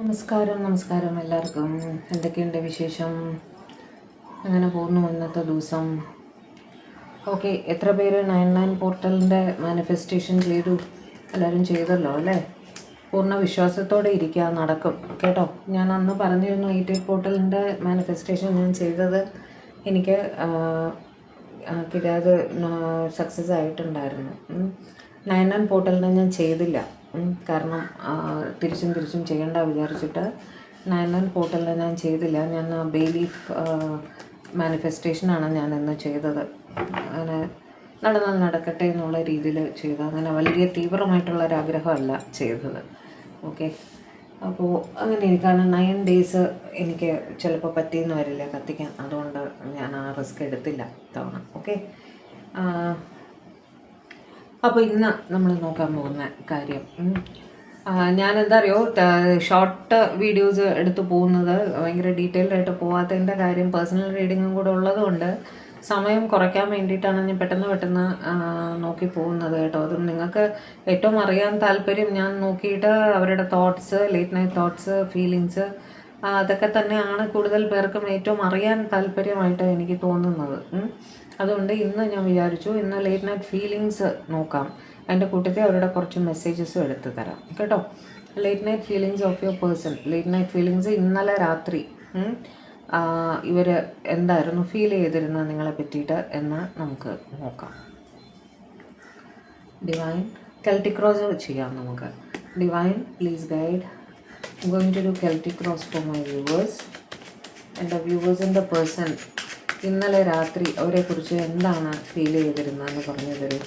നമസ്കാരം എല്ലാവർക്കും. എന്തൊക്കെയുണ്ട് വിശേഷം? അങ്ങനെ പോകുന്നു ഇന്നത്തെ ദിവസം. ഓക്കെ, എത്ര പേര് 99 പോർട്ടലിൻ്റെ മാനിഫെസ്റ്റേഷൻ ചെയ്തു? എല്ലാവരും ചെയ്തല്ലോ അല്ലേ? പൂർണ്ണ വിശ്വാസത്തോടെ ഇരിക്കുക, നടക്കും കേട്ടോ. ഞാൻ അന്ന് പറഞ്ഞിരുന്നു 88 പോർട്ടലിൻ്റെ മാനിഫെസ്റ്റേഷൻ ഞാൻ ചെയ്തത് എനിക്ക് കിട്ടാതെ സക്സസ് ആയിട്ടുണ്ടായിരുന്നു. 99 പോർട്ടലിനെ ഞാൻ ചെയ്തില്ല, കാരണം തിരിച്ചും ചെയ്യേണ്ട വിചാരിച്ചിട്ട് 99 പോർട്ടലിനെ ഞാൻ ചെയ്തില്ല. ഞാൻ ബെയിലീഫ് മാനിഫെസ്റ്റേഷനാണ് ഞാൻ ഇന്ന് ചെയ്തത്. അങ്ങനെ നടക്കട്ടെ എന്നുള്ള രീതിയിൽ ചെയ്ത, അങ്ങനെ വലിയ തീവ്രമായിട്ടുള്ളൊരാഗ്രഹമല്ല ചെയ്തത്. ഓക്കെ, അപ്പോൾ അങ്ങനെ എനിക്കാണ് 9 ഡേയ്സ് എനിക്ക് ചിലപ്പോൾ പറ്റിയെന്ന് വരില്ല കത്തിക്കാൻ, അതുകൊണ്ട് ഞാൻ ആ റിസ്ക് എടുത്തില്ല തവണ. ഓക്കെ, അപ്പോൾ ഇന്ന് നമ്മൾ നോക്കാൻ പോകുന്ന കാര്യം, ഞാൻ എന്താ അറിയോ, ഷോർട്ട് വീഡിയോസ് എടുത്ത് പോകുന്നത്, ഭയങ്കര ഡീറ്റെയിൽഡ് ആയിട്ട് പോകാത്തതിൻ്റെ കാര്യം പേഴ്സണൽ റീഡിങ്ങും കൂടെ ഉള്ളതുകൊണ്ട് സമയം കുറയ്ക്കാൻ വേണ്ടിയിട്ടാണ് ഞാൻ പെട്ടെന്ന് നോക്കി പോകുന്നത് കേട്ടോ. അതും നിങ്ങൾക്ക് ഏറ്റവും അറിയാൻ താല്പര്യം ഞാൻ നോക്കിയിട്ട് അവരുടെ thoughts, late night thoughts, feelings, അതൊക്കെ തന്നെയാണ് കൂടുതൽ പേർക്കും ഏറ്റവും അറിയാൻ താല്പര്യമായിട്ട് എനിക്ക് തോന്നുന്നത്. അതുകൊണ്ട് ഇന്ന് ഞാൻ വിചാരിച്ചു ഇന്ന് ലേറ്റ് നൈറ്റ് ഫീലിങ്സ് നോക്കാം. അതിൻ്റെ കൂട്ടത്തിൽ അവരുടെ കുറച്ച് മെസ്സേജസും എടുത്ത് തരാം കേട്ടോ. Late night feelings of your person. Late night feelings ഇന്നലെ രാത്രി ഇവർ എന്തായിരുന്നു ഫീൽ ചെയ്തിരുന്നത് നിങ്ങളെ പറ്റിയിട്ട് എന്ന് നമുക്ക് നോക്കാം. ഡിവൈൻ കെൽറ്റിക് ക്രോസ് ചെയ്യാം നമുക്ക്. Divine please guide. Going to do Celtic cross for my viewers. എൻ്റെ വ്യൂവേഴ്സിൻ്റെ പേഴ്സൺ ഇന്നലെ രാത്രി അവരെക്കുറിച്ച് എന്താണ് ഫീൽ ചെയ്തിരുന്നതെന്ന് പറഞ്ഞു തരും.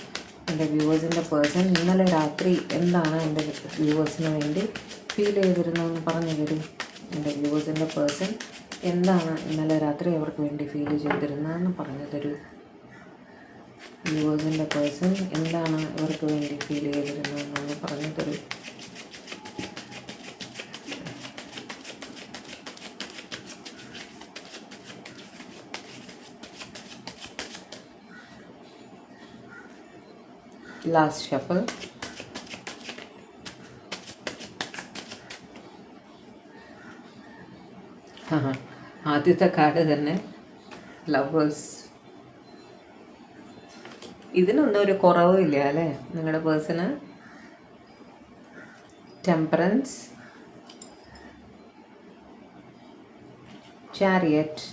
എൻ്റെ വ്യൂവേഴ്സിൻ്റെ പേഴ്സൺ ഇന്നലെ രാത്രി എന്താണ് എൻ്റെ വ്യൂവേഴ്സിന് വേണ്ടി ഫീൽ ചെയ്തിരുന്നതെന്ന് പറഞ്ഞു തരും. എൻ്റെ വ്യൂവേഴ്സിൻ്റെ പേഴ്സൺ എന്താണ് ഇന്നലെ രാത്രി അവർക്ക് വേണ്ടി ഫീൽ ചെയ്തിരുന്നതെന്ന് പറഞ്ഞു തരൂ. വ്യൂവേഴ്സിൻ്റെ പേഴ്സൺ എന്താണ് ഇവർക്ക് വേണ്ടി ഫീൽ ചെയ്തിരുന്നതെന്ന് പറഞ്ഞു തരൂ. Last shuffle. ആദ്യത്തെ കാർഡ് തന്നെ ലവേഴ്സ്. ഇതിനൊന്നും ഒരു കുറവും ഇല്ല അല്ലേ നിങ്ങളുടെ person. Temperance, chariot,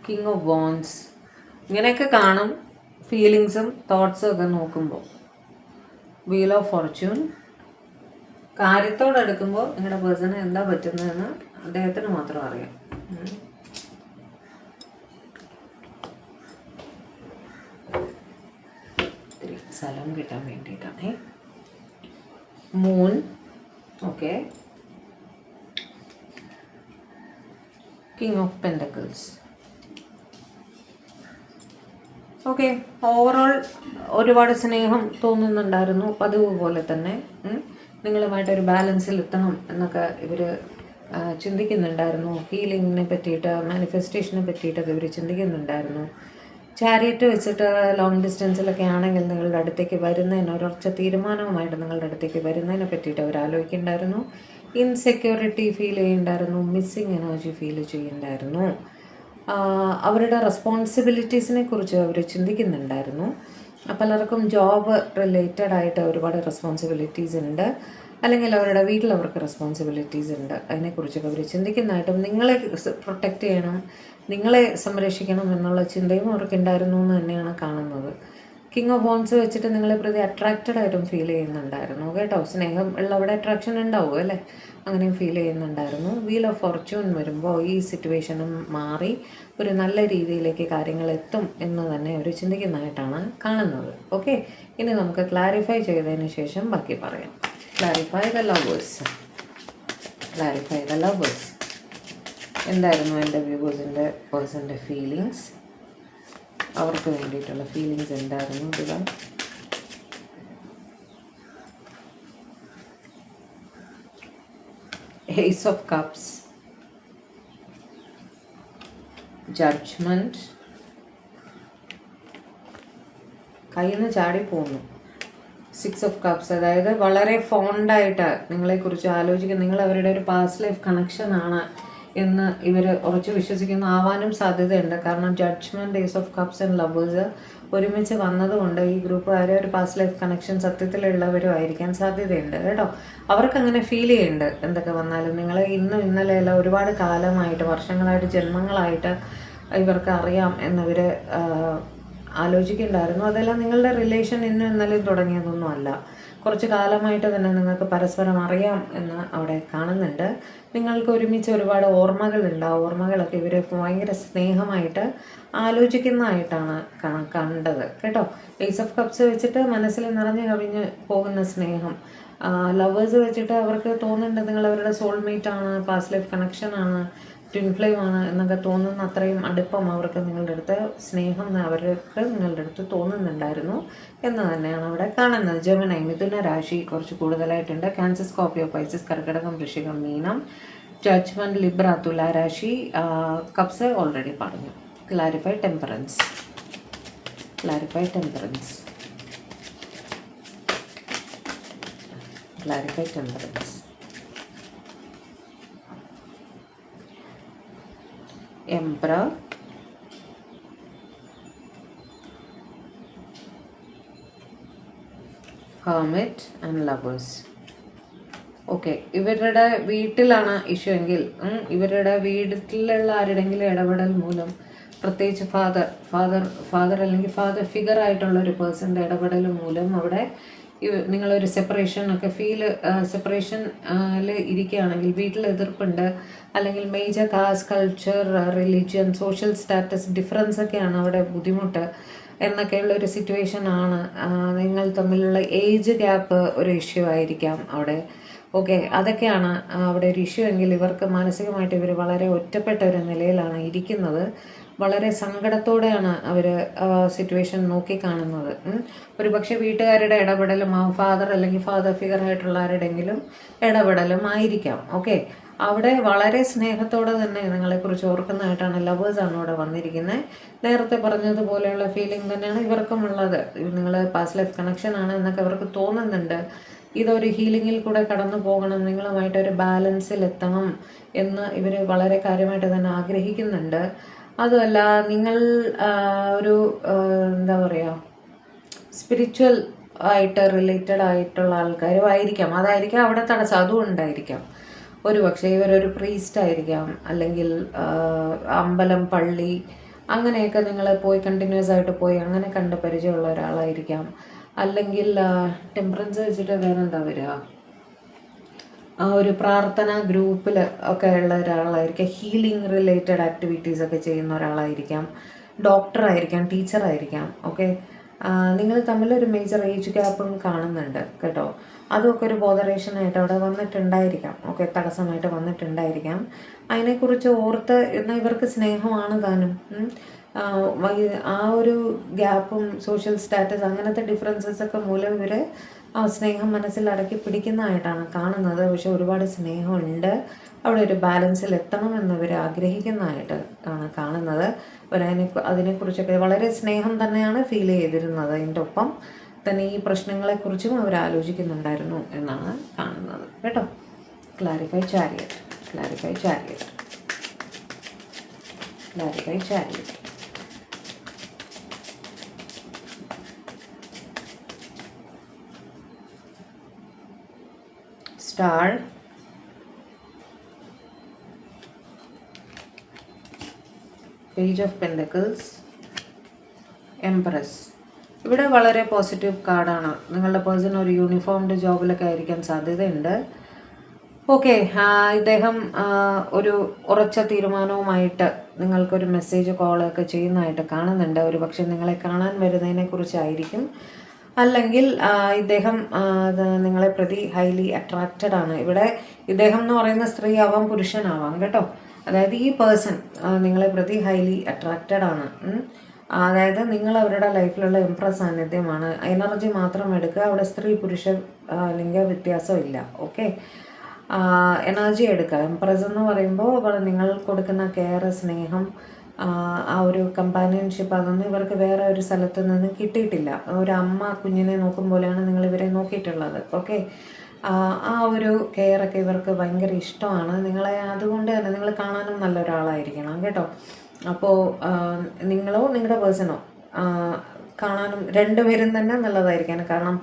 king of wands, ഇങ്ങനെയൊക്കെ കാണും ഫീലിങ്സും തോട്ട്സും ഒക്കെ നോക്കുമ്പോൾ. Wheel of Fortune. കാര്യത്തോടെടുക്കുമ്പോൾ നിങ്ങളുടെ പേഴ്സണ് എന്താ പറ്റുന്നതെന്ന് അദ്ദേഹത്തിന് മാത്രം അറിയാം. ഇത്തിരി സ്ഥലം കിട്ടാൻ വേണ്ടിയിട്ടാണേ. Moon. Okay, king of pentacles. Okay, overall ഒരുപാട് സ്നേഹം തോന്നുന്നുണ്ടായിരുന്നു, പതിവ് പോലെ തന്നെ. നിങ്ങളുമായിട്ടൊരു ബാലൻസിൽ എത്തണം എന്നൊക്കെ ഇവർ ചിന്തിക്കുന്നുണ്ടായിരുന്നു. ഹീലിങ്ങിനെ പറ്റിയിട്ട്, മാനിഫെസ്റ്റേഷനെ പറ്റിയിട്ടൊക്കെ ഇവർ ചിന്തിക്കുന്നുണ്ടായിരുന്നു. ചാരിയറ്റ് വെച്ചിട്ട് ലോങ് ഡിസ്റ്റൻസിലൊക്കെ ആണെങ്കിൽ നിങ്ങളുടെ അടുത്തേക്ക് വരുന്നതിന് ഒരൊറ്റ തീരുമാനവുമായിട്ട് നിങ്ങളുടെ അടുത്തേക്ക് വരുന്നതിനെ പറ്റിയിട്ട് അവർ ആലോചിക്കുന്നുണ്ടായിരുന്നു. ഇൻസെക്യൂരിറ്റി ഫീൽ ചെയ്യുന്നുണ്ടായിരുന്നു, മിസ്സിങ് എനർജി ഫീൽ ചെയ്യുന്നുണ്ടായിരുന്നു. അവരുടെ റെസ്പോൺസിബിലിറ്റീസിനെ കുറിച്ച് അവർ ചിന്തിക്കുന്നുണ്ടായിരുന്നു. പലർക്കും ജോബ് റിലേറ്റഡ് ആയിട്ട് ഒരുപാട് റെസ്പോൺസിബിലിറ്റീസ് ഉണ്ട്, അല്ലെങ്കിൽ അവരുടെ വീട്ടിൽ അവർക്ക് റെസ്പോൺസിബിലിറ്റീസ് ഉണ്ട്. അതിനെക്കുറിച്ചൊക്കെ അവർ ചിന്തിക്കുന്നതായിട്ടും നിങ്ങളെ പ്രൊട്ടക്റ്റ് ചെയ്യണം, നിങ്ങളെ സംരക്ഷിക്കണം എന്നുള്ള ചിന്തയും അവർക്കുണ്ടായിരുന്നു എന്ന് തന്നെയാണ് കാണുന്നത്. കിങ് ഓഫ് വോൺസ് വെച്ചിട്ട് നിങ്ങളെ പ്രതി അട്രാക്റ്റഡ് ആയിട്ടും ഫീൽ ചെയ്യുന്നുണ്ടായിരുന്നു കേട്ടോ. സ്നേഹം ഉള്ളവിടെ അട്രാക്ഷൻ ഉണ്ടാവും അല്ലേ, അങ്ങനെയും ഫീൽ ചെയ്യുന്നുണ്ടായിരുന്നു. വീൽ ഓഫ് ഫോർച്യൂൺ വരുമ്പോൾ ഈ സിറ്റുവേഷനും മാറി ഒരു നല്ല രീതിയിലേക്ക് കാര്യങ്ങൾ എത്തും എന്ന് തന്നെ അവർ ചിന്തിക്കുന്നതായിട്ടാണ് കാണുന്നത്. ഓക്കെ, ഇനി നമുക്ക് ക്ലാരിഫൈ ചെയ്തതിന് ശേഷം ബാക്കി പറയാം. Clarify the lovers. Clarify the lovers. എന്തായിരുന്നു എൻ്റെ വ്യൂവേഴ്സിൻ്റെ പേഴ്സൻ്റെ ഫീലിങ്സ്? അവർക്ക് വേണ്ടിയിട്ടുള്ള ഫീലിങ്സ് എന്തായിരുന്നു? ഇതുക ഏസ് ഓഫ് കപ്സ്, ജഡ്ജ്മെൻറ്റ്, കയ്യിൽ നിന്ന് ചാടി പോകുന്നു. സിക്സ് ഓഫ് കപ്സ്, അതായത് വളരെ ഫോണ്ടായിട്ട് നിങ്ങളെക്കുറിച്ച് ആലോചിക്കും. നിങ്ങൾ അവരുടെ ഒരു പാസ്റ്റ് ലൈഫ് കണക്ഷൻ ആണ് എന്ന് ഇവർ ഉറച്ചു വിശ്വസിക്കുന്നു, ആവാനും സാധ്യതയുണ്ട്. കാരണം judgement, ace of cups and lovers ഒരുമിച്ച് വന്നതുകൊണ്ട് ഈ ഗ്രൂപ്പുകാരെ ഒരു പാസ്റ്റ് ലൈഫ് കണക്ഷൻ സത്യത്തിലുള്ളവരും ആയിരിക്കാൻ സാധ്യതയുണ്ട് കേട്ടോ. അവർക്ക് അങ്ങനെ ഫീൽ ചെയ്യുന്നുണ്ട് എന്തൊക്കെ വന്നാലും. നിങ്ങളെ ഇന്നും ഇന്നലെയല്ല, ഒരുപാട് കാലമായിട്ട്, വർഷങ്ങളായിട്ട്, ജന്മങ്ങളായിട്ട് ഇവർക്ക് അറിയാം എന്നിവർ ആലോചിക്കുന്നുണ്ടായിരുന്നു. അതെല്ലാം നിങ്ങളുടെ റിലേഷൻ ഇന്നും ഇന്നലെയും തുടങ്ങിയതൊന്നും അല്ല. കുറച്ച് കാലമായിട്ട് തന്നെ നിങ്ങൾക്ക് പരസ്പരം അറിയാം എന്ന് അവിടെ കാണുന്നുണ്ട്. നിങ്ങൾക്ക് ഒരുമിച്ച് ഒരുപാട് ഓർമ്മകളുണ്ട്. ആ ഓർമ്മകളൊക്കെ ഇവർ ഭയങ്കര സ്നേഹമായിട്ട് ആലോചിക്കുന്നതായിട്ടാണ് കണ്ടത് കേട്ടോ. ഏസ് ഓഫ് കപ്സ് വെച്ചിട്ട് മനസ്സിൽ നിറഞ്ഞു കവിഞ്ഞ് പോകുന്ന സ്നേഹം. ലവേഴ്സ് വെച്ചിട്ട് അവർക്ക് തോന്നുന്നുണ്ട് നിങ്ങൾ അവരുടെ സോൾമേറ്റ് ആണ്, പാസ്റ്റ് ലൈഫ് കണക്ഷൻ ആണ്, ട്വിൻ ഫ്ലെയിം ആണ് എന്നൊക്കെ തോന്നുന്ന അത്രയും അടുപ്പം അവർക്ക് നിങ്ങളുടെ അടുത്ത്, സ്നേഹം അവർക്ക് നിങ്ങളുടെ അടുത്ത് തോന്നുന്നുണ്ടായിരുന്നു എന്ന് തന്നെയാണ് അവിടെ കാണുന്നത്. ജെമിനി, മിഥുന രാശി കുറച്ച് കൂടുതലായിട്ടുണ്ട്. ക്യാൻസർ, സ്കോർപ്പിയോ, പൈസസ്, കർക്കിടകം, വൃശ്ചികം, മീനം, ജഡ്ജ്മെന്റ്, ലിബ്ര, തുല രാശി. കപ്സ് ഓൾറെഡി പറഞ്ഞു. Clarify temperance, clarify temperance, clarify temperance. Emperor, Hermit and Lovers. Okay, ഇവരുടെ വീട്ടിലാണ് ഇഷ്യൂ എങ്കിൽ, ഇവരുടെ വീട്ടിലുള്ള ആരുടെങ്കിലും ഇടപെടൽ മൂലം, പ്രത്യേകിച്ച് ഫാദർ അല്ലെങ്കിൽ ഫാദർ ഫിഗർ ആയിട്ടുള്ള ഒരു പേഴ്സൻ്റെ ഇടപെടൽ മൂലം അവിടെ നിങ്ങളൊരു സെപ്പറേഷനൊക്കെ സെപ്പറേഷനിൽ ഇരിക്കുകയാണെങ്കിൽ, വീട്ടിൽ എതിർപ്പുണ്ട്, അല്ലെങ്കിൽ major caste, culture, religion, social status difference ഒക്കെയാണ് അവിടെ ബുദ്ധിമുട്ട് എന്നൊക്കെയുള്ള ഒരു സിറ്റുവേഷൻ ആണ്. നിങ്ങൾ തമ്മിലുള്ള ഏജ് ഗ്യാപ്പ് ഒരു ഇഷ്യൂ ആയിരിക്കാം അവിടെ. ഓക്കെ, അതൊക്കെയാണ് അവിടെ ഒരു ഇഷ്യൂ എങ്കിൽ, ഇവർക്ക് മാനസികമായിട്ട് ഇവർ വളരെ ഒറ്റപ്പെട്ട ഒരു നിലയിലാണ് ഇരിക്കുന്നത്. വളരെ സങ്കടത്തോടെയാണ് അവർ സിറ്റുവേഷൻ നോക്കിക്കാണുന്നത്. ഒരു പക്ഷേ വീട്ടുകാരുടെ ഇടപെടലും ഫാദർ അല്ലെങ്കിൽ ഫാദർ ഫിഗർ ആയിട്ടുള്ള ആരുടെങ്കിലും ഇടപെടലും ആയിരിക്കാം. ഓക്കെ, അവിടെ വളരെ സ്നേഹത്തോടെ തന്നെ നിങ്ങളെക്കുറിച്ച് ഓർക്കുന്നതായിട്ടാണ്. ലവേഴ്സാണ് അവിടെ വന്നിരിക്കുന്നത്. നേരത്തെ പറഞ്ഞതുപോലെയുള്ള ഫീലിംഗ് തന്നെയാണ് ഇവർക്കും ഉള്ളത്. നിങ്ങൾ പാസ്റ്റ് ലൈഫ് കണക്ഷൻ ആണ് എന്നൊക്കെ അവർക്ക് തോന്നുന്നുണ്ട്. ഇതൊരു ഹീലിങ്ങിൽ കൂടെ കടന്നു പോകണം, നിങ്ങളുമായിട്ടൊരു ബാലൻസിൽ എത്തണം എന്ന് ഇവർ വളരെ കാര്യമായിട്ട് തന്നെ ആഗ്രഹിക്കുന്നുണ്ട്. അതുമല്ല, നിങ്ങൾ ഒരു എന്താ പറയുക, സ്പിരിച്വൽ ആയിട്ട് റിലേറ്റഡ് ആയിട്ടുള്ള ആൾക്കാരും ആയിരിക്കാം. അതായിരിക്കാം അവിടെ തടസ്സം, അതും ഉണ്ടായിരിക്കാം. ഒരു പക്ഷേ ഇവരൊരു പ്രീസ്റ്റ് ആയിരിക്കാം, അല്ലെങ്കിൽ അമ്പലം, പള്ളി അങ്ങനെയൊക്കെ നിങ്ങൾ പോയി കണ്ടിന്യൂസ് ആയിട്ട് പോയി അങ്ങനെ കണ്ട് പരിചയമുള്ള ഒരാളായിരിക്കാം. അല്ലെങ്കിൽ ടെമ്പറൻസ് വെച്ചിട്ട് വേറെന്താ വരിക, ആ ഒരു പ്രാർത്ഥന ഗ്രൂപ്പിൽ ഒക്കെ ഉള്ള ഒരാളായിരിക്കാം. ഹീലിംഗ് റിലേറ്റഡ് ആക്ടിവിറ്റീസ് ഒക്കെ ചെയ്യുന്ന ഒരാളായിരിക്കാം. ഡോക്ടറായിരിക്കാം, ടീച്ചറായിരിക്കാം. ഓക്കെ, നിങ്ങൾ തമ്മിലൊരു മേജർ ഏജ് ഗ്യാപ്പും കാണുന്നുണ്ട് കേട്ടോ. അതൊക്കെ ഒരു ബോധറേഷനായിട്ട് അവിടെ വന്നിട്ടുണ്ടായിരിക്കാം. ഓക്കെ, തടസ്സമായിട്ട് വന്നിട്ടുണ്ടായിരിക്കാം. അതിനെക്കുറിച്ച് ഓർത്ത് എന്നാൽ ഇവർക്ക് സ്നേഹമാണ് താനും. ആ ഒരു ഗ്യാപ്പും സോഷ്യൽ സ്റ്റാറ്റസ് അങ്ങനത്തെ ഡിഫറൻസസ് ഒക്കെ മൂലം ഇവർ ആ സ്നേഹം മനസ്സിൽ അടക്കി പിടിക്കുന്നതായിട്ടാണ് കാണുന്നത്. പക്ഷെ ഒരുപാട് സ്നേഹമുണ്ട് അവിടെ, ഒരു ബാലൻസിൽ എത്തണമെന്ന് ഇവർ ആഗ്രഹിക്കുന്നതായിട്ട് ആണ് കാണുന്നത്. അതിനെക്കുറിച്ചൊക്കെ വളരെ സ്നേഹം തന്നെയാണ് ഫീൽ ചെയ്തിരുന്നത്. അതിൻ്റെ ഒപ്പം തന്നെ ഈ പ്രശ്നങ്ങളെക്കുറിച്ചും അവർ ആലോചിക്കുന്നുണ്ടായിരുന്നു എന്നാണ് കാണുന്നത് കേട്ടോ. Clarify chariot, clarify chariot, clarify chariot. Star, page of pentacles, empress. ഇവിടെ വളരെ പോസിറ്റീവ് കാർഡാണ്. നിങ്ങളുടെ പേഴ്സൺ ഒരു യൂണിഫോംഡ് ജോബിലൊക്കെ ആയിരിക്കാൻ സാധ്യതയുണ്ട്. ഓക്കെ, ഇദ്ദേഹം ഒരു ഉറച്ച തീരുമാനവുമായിട്ട് നിങ്ങൾക്കൊരു മെസ്സേജ് കോളൊക്കെ ചെയ്യുന്നതായിട്ട് കാണുന്നുണ്ട്. ഒരു പക്ഷെ നിങ്ങളെ കാണാൻ വരുന്നതിനെ കുറിച്ചായിരിക്കും, അല്ലെങ്കിൽ ഇദ്ദേഹം നിങ്ങളെ പ്രതി ഹൈലി അട്രാക്റ്റഡ് ആണ്. ഇവിടെ ഇദ്ദേഹം എന്ന് പറയുന്ന സ്ത്രീ ആവാം, പുരുഷനാവാം കേട്ടോ. അതായത് ഈ പേഴ്സൺ നിങ്ങളെ പ്രതി ഹൈലി അട്രാക്റ്റഡ് ആണ്. അതായത് നിങ്ങൾ അവരുടെ ലൈഫിലുള്ള ഇംപ്രസ് സാന്നിധ്യമാണ്. എനർജി മാത്രം എടുക്കുക, അവിടെ സ്ത്രീ പുരുഷ ലിംഗ വ്യത്യാസം ഇല്ല. ഓക്കെ, എനർജി എടുക്കുക. ഇംപ്രസ് എന്ന് പറയുമ്പോൾ നിങ്ങൾ കൊടുക്കുന്ന കെയർ, സ്നേഹം, ആ ഒരു കമ്പാനിയൻഷിപ്പ് അതൊന്നും ഇവർക്ക് വേറെ ഒരു സ്ഥലത്ത് നിന്ന് കിട്ടിയിട്ടില്ല. ഒരു അമ്മ കുഞ്ഞിനെ നോക്കും പോലെയാണ് നിങ്ങൾ ഇവരെ നോക്കിയിട്ടുള്ളത്. ഓക്കെ, ആ ഒരു കെയറൊക്കെ ഇവർക്ക് ഭയങ്കര ഇഷ്ടമാണ് നിങ്ങളെ. അതുകൊണ്ട് തന്നെ നിങ്ങൾ കാണാനും നല്ലൊരാളായിരിക്കണം കേട്ടോ. അപ്പോൾ നിങ്ങളോ നിങ്ങളുടെ പേഴ്സണോ കാണാനും രണ്ടുപേരും തന്നെ നല്ലതായിരിക്കണം. കാരണം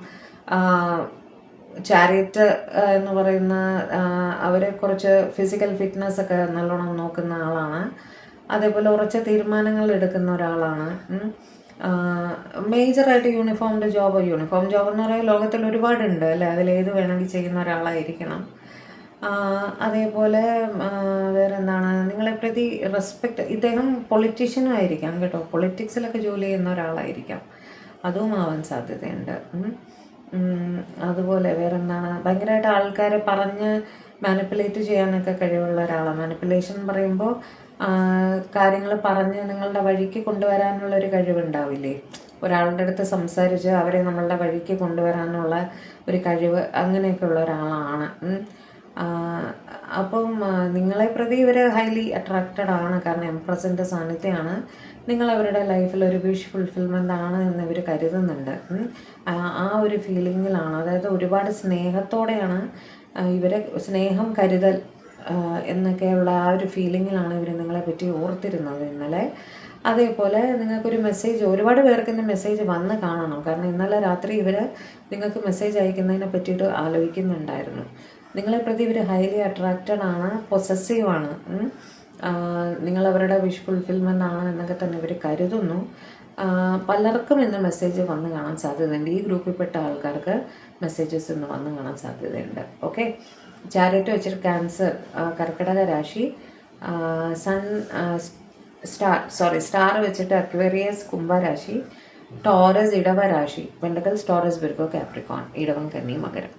ചാരിയറ്റ് എന്ന് പറയുന്ന അവർ കുറച്ച് ഫിസിക്കൽ ഫിറ്റ്നസ് ഒക്കെ നല്ലോണം നോക്കുന്ന ആളാണ്. അതേപോലെ ഉറച്ച തീരുമാനങ്ങൾ എടുക്കുന്ന ഒരാളാണ്. മേജറായിട്ട് യൂണിഫോം ജോബ് എന്ന് പറയുമ്പോൾ ലോകത്തിൽ ഒരുപാടുണ്ട് അല്ലേ, അതിലേത് വേണമെങ്കിൽ ചെയ്യുന്ന ഒരാളായിരിക്കണം. അതേപോലെ വേറെ എന്താണ്, നിങ്ങളെ പ്രതി റെസ്പെക്റ്റ്, ഇദ്ദേഹം പൊളിറ്റീഷ്യനും ആയിരിക്കാം കേട്ടോ. പൊളിറ്റിക്സിലൊക്കെ ജോലി ചെയ്യുന്ന ഒരാളായിരിക്കാം, അതും ആവാൻ സാധ്യതയുണ്ട്. അതുപോലെ വേറെ എന്താണ്, ഭയങ്കരമായിട്ട് ആൾക്കാരെ പറഞ്ഞ് മാനിപ്പുലേറ്റ് ചെയ്യാനൊക്കെ കഴിവുള്ള ഒരാളാണ്. മാനിപ്പുലേഷൻ പറയുമ്പോൾ കാര്യങ്ങൾ പറഞ്ഞ് നിങ്ങളുടെ വഴിക്ക് കൊണ്ടുവരാനുള്ളൊരു കഴിവുണ്ടാവില്ലേ, ഒരാളുടെ അടുത്ത് സംസാരിച്ച് അവരെ നമ്മളുടെ വഴിക്ക് കൊണ്ടുവരാനുള്ള ഒരു കഴിവ്, അങ്ങനെയൊക്കെ ഉള്ള ഒരാളാണ്. അപ്പം നിങ്ങളെ പ്രതി ഇവർ ഹൈലി അട്രാക്റ്റഡ് ആണ്. കാരണം എംപ്രസിൻ്റെ സാന്നിധ്യമാണ്. നിങ്ങൾ അവരുടെ ലൈഫിൽ ഒരു വിഷ് ഫുൾഫിൽമെൻ്റ് ആണ് എന്ന് ഇവർ കരുതുന്നുണ്ട്. ആ ഒരു ഫീലിങ്ങിലാണ്, അതായത് ഒരുപാട് സ്നേഹത്തോടെയാണ് ഇവരെ, സ്നേഹം, കരുതൽ എന്നൊക്കെയുള്ള ആ ഒരു ഫീലിങ്ങിലാണ് ഇവർ നിങ്ങളെ പറ്റി ഓർത്തിരുന്നത് ഇന്നലെ. അതേപോലെ നിങ്ങൾക്കൊരു മെസ്സേജ്, ഒരുപാട് പേർക്ക് ഇന്ന് മെസ്സേജ് വന്ന് കാണണം. കാരണം ഇന്നലെ രാത്രി ഇവർ നിങ്ങൾക്ക് മെസ്സേജ് അയക്കുന്നതിനെ പറ്റിയിട്ട് ആലോചിക്കുന്നുണ്ടായിരുന്നു. നിങ്ങളെ പ്രതി ഇവർ ഹൈലി അട്രാക്റ്റഡ് ആണ്, പൊസസീവാണ്. നിങ്ങൾ അവരുടെ വിഷ് ഫുൾഫിൽമെൻ്റ് ആണ് എന്നൊക്കെ തന്നെ ഇവർ കരുതുന്നു. പലർക്കും ഇന്ന് മെസ്സേജ് വന്ന് കാണാൻ സാധ്യതയുണ്ട്. ഈ ഗ്രൂപ്പിൽപ്പെട്ട ആൾക്കാർക്ക് മെസ്സേജസ് ഇന്ന് വന്ന് കാണാൻ സാധ്യതയുണ്ട്. ഓക്കെ, ചാരിയറ്റ് വെച്ചിട്ട് ക്യാൻസർ, കർക്കിടക രാശി, സൺ സ്റ്റാർ വെച്ചിട്ട് അക്വേറിയസ് കുംഭരാശി, ടോറസ് ഇടവരാശി, പെൻഡക്കൽസ് ടോറസ് വിർഗോ കാപ്രിക്കോൺ, ഇടവം കന്നി മകരം.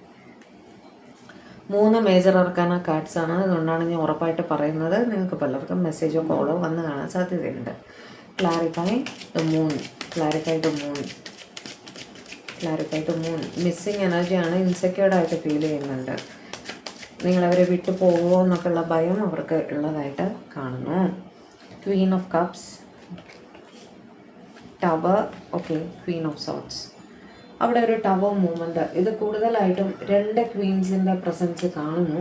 3 മേജർ അർക്കാന കാർഡ്സ് ആണ്. അതുകൊണ്ടാണ് ഞാൻ ഉറപ്പായിട്ട് പറയുന്നത്. നിങ്ങൾക്ക് പലർക്കും മെസ്സേജോ കോളോ വന്ന് കാണാൻ സാധ്യതയുണ്ട്. Clarify the moon, clarify the moon, clarify the moon. Missing എനർജിയാണ്, ഇൻസെക്യൂർഡായിട്ട് ഫീൽ ചെയ്യുന്നുണ്ട്. നിങ്ങളവരെ വിട്ടു പോകുമോ എന്നൊക്കെയുള്ള ഭയം അവർക്ക് ഉള്ളതായിട്ട് കാണുന്നു. Queen of cups, tower, okay, Queen of swords. അവിടെ ഒരു ടവർ മൂവ്മെൻറ്റ്, ഇത് കൂടുതലായിട്ടും 2 ക്വീൻസിൻ്റെ പ്രസൻസ് കാണുന്നു.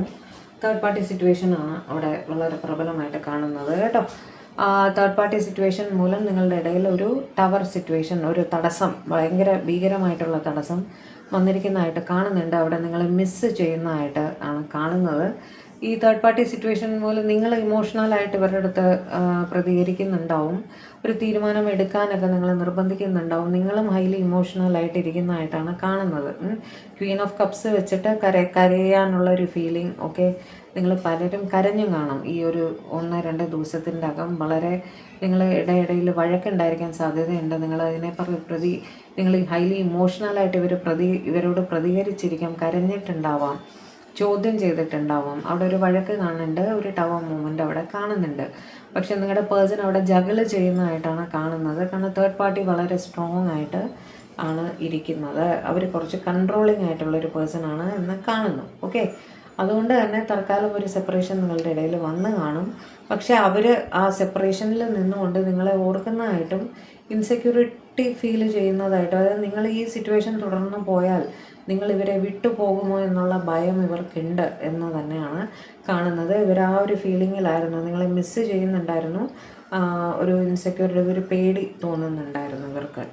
തേർഡ് പാർട്ടി സിറ്റുവേഷനാണ് അവിടെ വളരെ പ്രബലമായിട്ട് കാണുന്നത് കേട്ടോ. തേർഡ് പാർട്ടി സിറ്റുവേഷൻ മൂലം നിങ്ങളുടെ ഇടയിൽ ഒരു ടവർ സിറ്റുവേഷൻ, ഒരു തടസ്സം, ഭയങ്കര ഭീകരമായിട്ടുള്ള തടസ്സം വന്നിരിക്കുന്നതായിട്ട് കാണുന്നുണ്ട്. അവിടെ നിങ്ങൾ മിസ്സ് ചെയ്യുന്നതായിട്ട് ആണ് കാണുന്നത്. ഈ തേർഡ് പാർട്ടി സിറ്റുവേഷൻ മൂലം നിങ്ങൾ ഇമോഷണലായിട്ട് ഇവരുടെ അടുത്ത് പ്രതികരിക്കുന്നുണ്ടാവും. ഒരു തീരുമാനം എടുക്കാനൊക്കെ നിങ്ങൾ നിർബന്ധിക്കുന്നുണ്ടാവും. നിങ്ങളും ഹൈലി ഇമോഷണലായിട്ട് ഇരിക്കുന്നതായിട്ടാണ് കാണുന്നത്. ക്വീൻ ഓഫ് കപ്സ് വെച്ചിട്ട് കരയാനുള്ള ഒരു ഫീലിംഗ് ഒക്കെ നിങ്ങൾ പലരും കരഞ്ഞും കാണും. ഈ ഒരു 1-2 ദിവസത്തിൻ്റെ അകം വളരെ നിങ്ങൾ ഇടയിടയിൽ വഴക്കുണ്ടായിരിക്കാൻ സാധ്യതയുണ്ട്. നിങ്ങൾ അതിനെ നിങ്ങൾ ഹൈലി ഇമോഷണലായിട്ട് ഇവരോട് പ്രതികരിച്ചിരിക്കാം, കരഞ്ഞിട്ടുണ്ടാവാം, ചോദ്യം ചെയ്തിട്ടുണ്ടാവാം. അവിടെ ഒരു വഴക്ക് കാണുന്നുണ്ട്, ഒരു ടവർ മൂവ്മെൻറ്റ് അവിടെ കാണുന്നുണ്ട്. പക്ഷെ നിങ്ങളുടെ പേഴ്സൺ അവിടെ ജഗിള് ചെയ്യുന്നതായിട്ടാണ് കാണുന്നത്. കാരണം തേർഡ് പാർട്ടി വളരെ സ്ട്രോങ് ആയിട്ട് ആണ് ഇരിക്കുന്നത്. അവർ കുറച്ച് കൺട്രോളിങ് ആയിട്ടുള്ളൊരു പേഴ്സൺ ആണ് എന്ന് കാണുന്നു. ഓക്കെ, അതുകൊണ്ട് തന്നെ തൽക്കാലം ഒരു സെപ്പറേഷൻ നിങ്ങളുടെ ഇടയിൽ വന്ന് കാണും. പക്ഷേ അവർ ആ സെപ്പറേഷനിൽ നിന്നുകൊണ്ട് നിങ്ങളെ ഓർക്കുന്നതായിട്ടും ഇൻസെക്യൂരിറ്റി ഫീൽ ചെയ്യുന്നതായിട്ടും, അതായത് നിങ്ങൾ ഈ സിറ്റുവേഷൻ തുടർന്ന് പോയാൽ നിങ്ങൾ ഇവരെ വിട്ടു പോകുമോ എന്നുള്ള ഭയം ഇവർക്കുണ്ട് എന്ന് തന്നെയാണ് കാണുന്നത്. ഇവർ ആ ഒരു ഫീലിങ്ങിലായിരുന്നു, നിങ്ങളെ മിസ്സ് ചെയ്യുന്നുണ്ടായിരുന്നു, ഒരു ഇൻസെക്യൂരിറ്റി, ഒരു പേടി തോന്നുന്നുണ്ടായിരുന്നു ഇവർക്ക്.